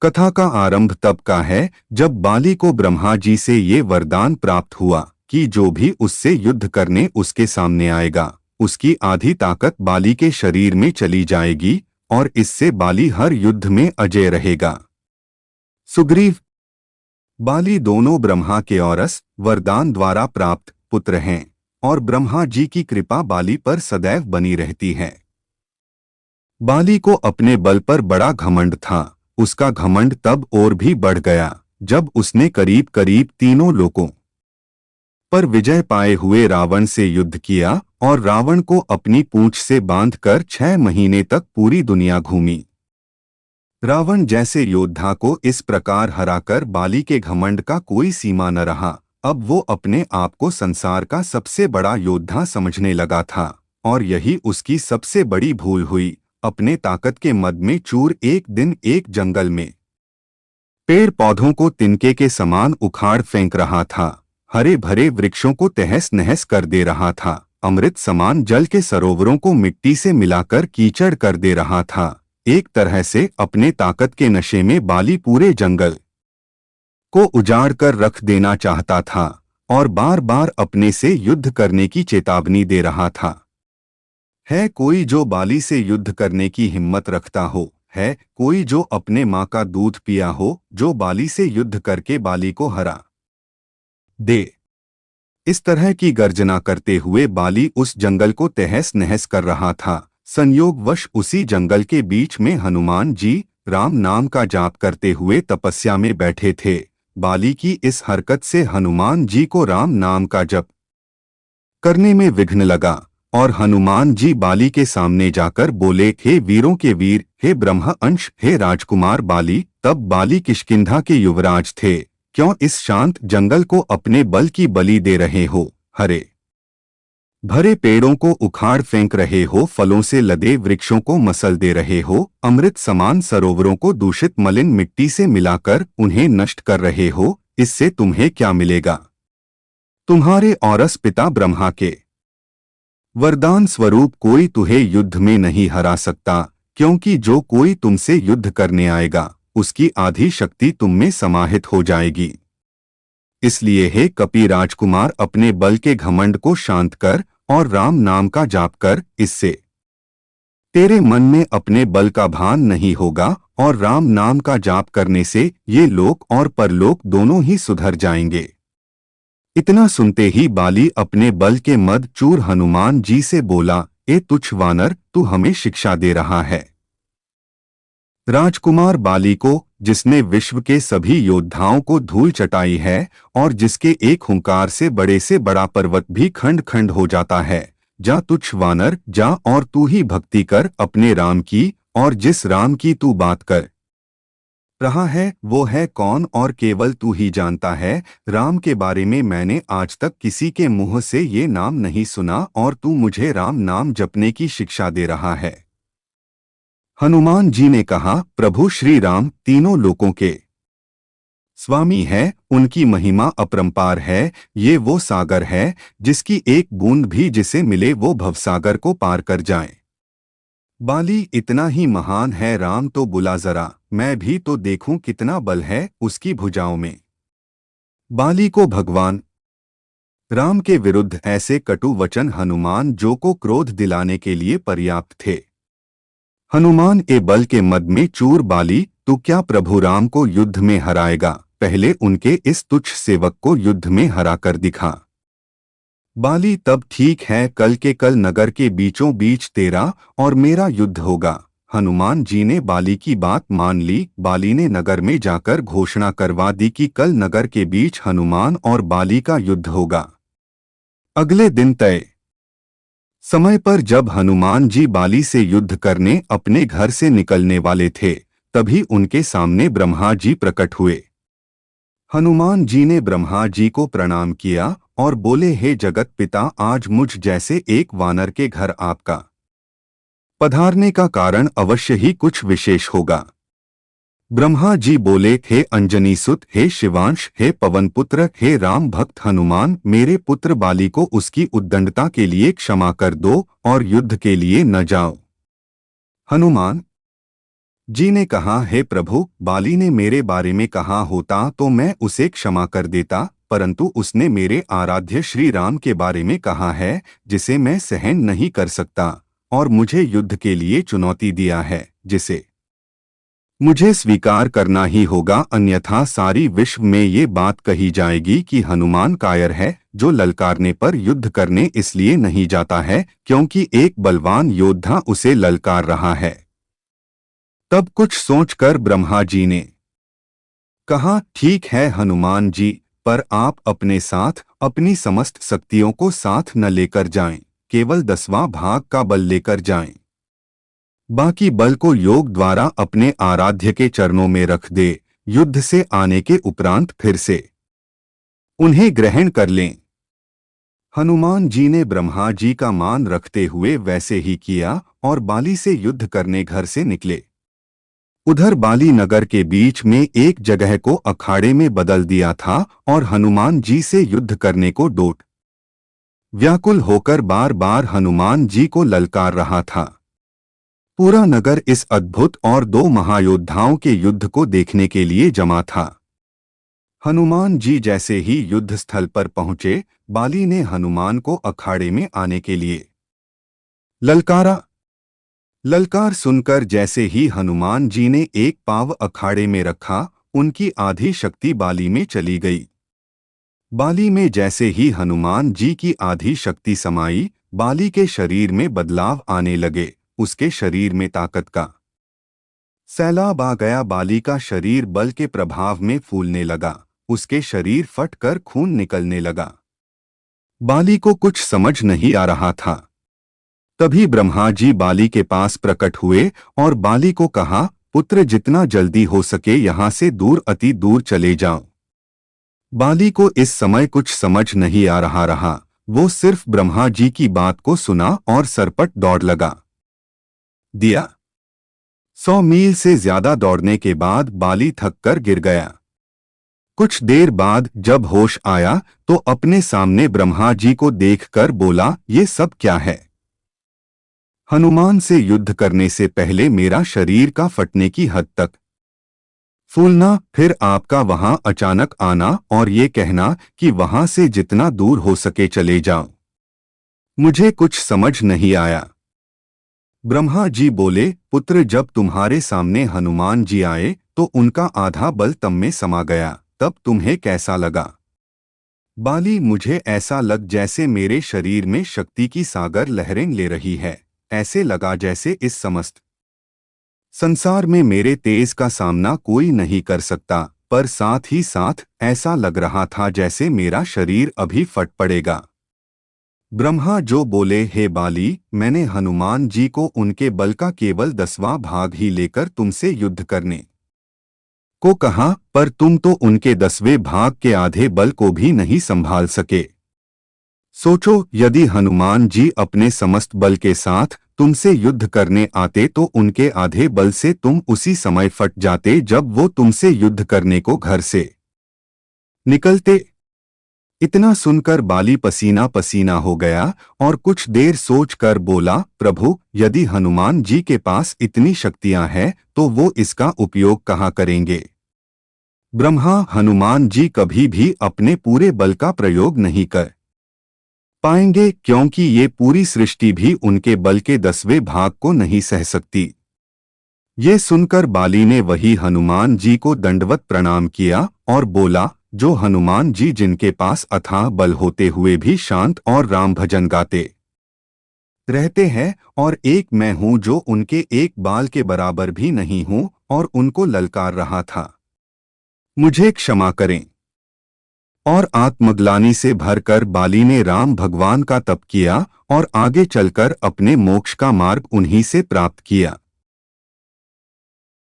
कथा का आरंभ तब का है जब बाली को ब्रह्मा जी से ये वरदान प्राप्त हुआ कि जो भी उससे युद्ध करने उसके सामने आएगा उसकी आधी ताकत बाली के शरीर में चली जाएगी और इससे बाली हर युद्ध में अजय रहेगा। सुग्रीव बाली दोनों ब्रह्मा के औरस वरदान द्वारा प्राप्त पुत्र हैं और ब्रह्मा जी की कृपा बाली पर सदैव बनी रहती है। बाली को अपने बल पर बड़ा घमंड था। उसका घमंड तब और भी बढ़ गया जब उसने करीब करीब तीनों लोकों पर विजय पाए हुए रावण से युद्ध किया और रावण को अपनी पूंछ से बांधकर 6 महीने तक पूरी दुनिया घूमी। रावण जैसे योद्धा को इस प्रकार हराकर बाली के घमंड का कोई सीमा न रहा। अब वो अपने आप को संसार का सबसे बड़ा योद्धा समझने लगा था और यही उसकी सबसे बड़ी भूल हुई। अपने ताकत के मद में चूर एक दिन एक जंगल में पेड़ पौधों को तिनके के समान उखाड़ फेंक रहा था, हरे भरे वृक्षों को तहस नहस कर दे रहा था, अमृत समान जल के सरोवरों को मिट्टी से मिलाकर कीचड़ कर दे रहा था। एक तरह से अपने ताकत के नशे में बाली पूरे जंगल को उजाड़ कर रख देना चाहता था और बार बार अपने से युद्ध करने की चेतावनी दे रहा था। है कोई जो बाली से युद्ध करने की हिम्मत रखता हो? है कोई जो अपने माँ का दूध पिया हो जो बाली से युद्ध करके बाली को हरा दे? इस तरह की गर्जना करते हुए बाली उस जंगल को तहस नहस कर रहा था। संयोगवश उसी जंगल के बीच में हनुमान जी राम नाम का जाप करते हुए तपस्या में बैठे थे। बाली की इस हरकत से हनुमान जी को राम नाम का जप करने में विघ्न लगा और हनुमान जी बाली के सामने जाकर बोले, हे वीरों के वीर, हे ब्रह्म अंश, हे राजकुमार बाली। तब बाली किष्किंधा के युवराज थे। क्यों इस शांत जंगल को अपने बल की बलि दे रहे हो? हरे भरे पेड़ों को उखाड़ फेंक रहे हो, फलों से लदे वृक्षों को मसल दे रहे हो, अमृत समान सरोवरों को दूषित मलिन मिट्टी से मिलाकर उन्हें नष्ट कर रहे हो। इससे तुम्हें क्या मिलेगा? तुम्हारे औरस पिता ब्रह्मा के वरदान स्वरूप कोई तुम्हें युद्ध में नहीं हरा सकता, क्योंकि जो कोई तुमसे युद्ध करने आएगा उसकी आधी शक्ति तुम में समाहित हो जाएगी। इसलिए हे कपि राजकुमार, अपने बल के घमंड को शांत कर और राम नाम का जाप कर। इससे तेरे मन में अपने बल का भान नहीं होगा और राम नाम का जाप करने से ये लोक और परलोक दोनों ही सुधर जाएंगे। इतना सुनते ही बाली अपने बल के मद चूर हनुमान जी से बोला, ए तुच्छ वानर, तू हमें शिक्षा दे रहा है। राजकुमार बाली को, जिसने विश्व के सभी योद्धाओं को धूल चटाई है और जिसके एक हुंकार से बड़ा पर्वत भी खंड खंड हो जाता है, जा तुच्छ वानर, जा और तू ही भक्ति कर अपने राम की, और जिस राम की तू बात कर रहा है वो है कौन और केवल तू ही जानता है। राम के बारे में मैंने आज तक किसी के मुंह से ये नाम नहीं सुना और तू मुझे राम नाम जपने की शिक्षा दे रहा है। हनुमान जी ने कहा, प्रभु श्री राम तीनों लोकों के स्वामी है, उनकी महिमा अपरंपार है। ये वो सागर है जिसकी एक बूंद भी जिसे मिले वो भवसागर को पार कर जाए। बाली इतना ही महान है, राम तो बुला जरा, मैं भी तो देखूं कितना बल है उसकी भुजाओं में। बाली को भगवान राम के विरुद्ध ऐसे कटु वचन हनुमान जो को क्रोध दिलाने के लिए पर्याप्त थे। हनुमान के बल के मद में चूर बाली, तू क्या प्रभु राम को युद्ध में हराएगा? पहले उनके इस तुच्छ सेवक को युद्ध में हरा कर दिखा। बाली, तब ठीक है, कल के कल नगर के बीचों बीच तेरा और मेरा युद्ध होगा। हनुमान जी ने बाली की बात मान ली। बाली ने नगर में जाकर घोषणा करवा दी कि कल नगर के बीच हनुमान और बाली का युद्ध होगा। अगले दिन तय समय पर जब हनुमान जी बाली से युद्ध करने अपने घर से निकलने वाले थे, तभी उनके सामने ब्रह्मा जी प्रकट हुए। हनुमान जी ने ब्रह्मा जी को प्रणाम किया और बोले, हे जगत पिता, आज मुझ जैसे एक वानर के घर आपका पधारने का कारण अवश्य ही कुछ विशेष होगा। ब्रह्मा जी बोले, हे अंजनी सुत, हे शिवांश, हे पवन पुत्र, हे राम भक्त हनुमान, मेरे पुत्र बाली को उसकी उद्दंडता के लिए क्षमा कर दो और युद्ध के लिए न जाओ। हनुमान जी ने कहा, हे प्रभु, बाली ने मेरे बारे में कहा होता तो मैं उसे क्षमा कर देता, परंतु उसने मेरे आराध्य श्री राम के बारे में कहा है, जिसे मैं सहन नहीं कर सकता, और मुझे युद्ध के लिए चुनौती दिया है, जिसे मुझे स्वीकार करना ही होगा, अन्यथा सारी विश्व में ये बात कही जाएगी कि हनुमान कायर है, जो ललकारने पर युद्ध करने इसलिए नहीं जाता है क्योंकि एक बलवान योद्धा उसे ललकार रहा है। तब कुछ सोचकर ब्रह्मा जी ने कहा, ठीक है हनुमान जी, पर आप अपने साथ अपनी समस्त शक्तियों को साथ न लेकर जाएं, केवल 10वां भाग का बल लेकर जाएं। बाकी बल को योग द्वारा अपने आराध्य के चरणों में रख दे, युद्ध से आने के उपरांत फिर से उन्हें ग्रहण कर लें। हनुमान जी ने ब्रह्मा जी का मान रखते हुए वैसे ही किया और बाली से युद्ध करने घर से निकले। उधर बाली नगर के बीच में एक जगह को अखाड़े में बदल दिया था और हनुमान जी से युद्ध करने को डोट व्याकुल होकर बार बार हनुमान जी को ललकार रहा था। पूरा नगर इस अद्भुत और 2 महायोद्धाओं के युद्ध को देखने के लिए जमा था। हनुमान जी जैसे ही युद्ध स्थल पर पहुंचे, बाली ने हनुमान को अखाड़े में आने के लिए ललकारा। ललकार सुनकर जैसे ही हनुमान जी ने एक पाँव अखाड़े में रखा, उनकी आधी शक्ति बाली में चली गई। बाली में जैसे ही हनुमान जी की आधी शक्ति समाई, बाली के शरीर में बदलाव आने लगे, उसके शरीर में ताकत का सैलाब आ गया। बाली का शरीर बल के प्रभाव में फूलने लगा, उसके शरीर फटकर खून निकलने लगा। बाली को कुछ समझ नहीं आ रहा था। तभी ब्रह्मा जी बाली के पास प्रकट हुए और बाली को कहा, पुत्र, जितना जल्दी हो सके यहाँ से दूर, अति दूर चले जाओ। बाली को इस समय कुछ समझ नहीं आ रहा, वो सिर्फ ब्रह्मा जी की बात को सुना और सरपट दौड़ लगा दिया। 100 मील से ज्यादा दौड़ने के बाद बाली थककर गिर गया। कुछ देर बाद जब होश आया तो अपने सामने ब्रह्मा जी को देखकर बोला, ये सब क्या है? हनुमान से युद्ध करने से पहले मेरा शरीर का फटने की हद तक फूलना, फिर आपका वहां अचानक आना और ये कहना कि वहां से जितना दूर हो सके चले जाओ, मुझे कुछ समझ नहीं आया। ब्रह्मा जी बोले, पुत्र, जब तुम्हारे सामने हनुमान जी आए तो उनका आधा बल तम में समा गया, तब तुम्हें कैसा लगा? बाली, मुझे ऐसा लग जैसे मेरे शरीर में शक्ति की सागर लहरें ले रही है। ऐसे लगा जैसे इस समस्त संसार में मेरे तेज का सामना कोई नहीं कर सकता, पर साथ ही साथ ऐसा लग रहा था जैसे मेरा शरीर अभी फट पड़ेगा। ब्रह्मा जो बोले, हे बाली, मैंने हनुमान जी को उनके बल का केवल 10वां भाग ही लेकर तुमसे युद्ध करने को कहा, पर तुम तो उनके 10वें भाग के आधे बल को भी नहीं संभाल सके। सोचो, यदि हनुमान जी अपने समस्त बल के साथ तुमसे युद्ध करने आते तो उनके आधे बल से तुम उसी समय फट जाते जब वो तुमसे युद्ध करने को घर से निकलते। इतना सुनकर बाली पसीना पसीना हो गया और कुछ देर सोचकर बोला, प्रभु, यदि हनुमान जी के पास इतनी शक्तियां हैं तो वो इसका उपयोग कहाँ करेंगे? ब्रह्मा, हनुमान जी कभी भी अपने पूरे बल का प्रयोग नहीं कर पाएंगे, क्योंकि ये पूरी सृष्टि भी उनके बल के 10वें भाग को नहीं सह सकती। ये सुनकर बाली ने वही हनुमान जी को दंडवत प्रणाम किया और बोला, जो हनुमान जी जिनके पास अथाह बल होते हुए भी शांत और राम भजन गाते रहते हैं, और एक मैं हूं जो उनके एक बाल के बराबर भी नहीं हूं और उनको ललकार रहा था, मुझे क्षमा करें। और आत्मग्लानि से भरकर बाली ने राम भगवान का तप किया और आगे चलकर अपने मोक्ष का मार्ग उन्हीं से प्राप्त किया।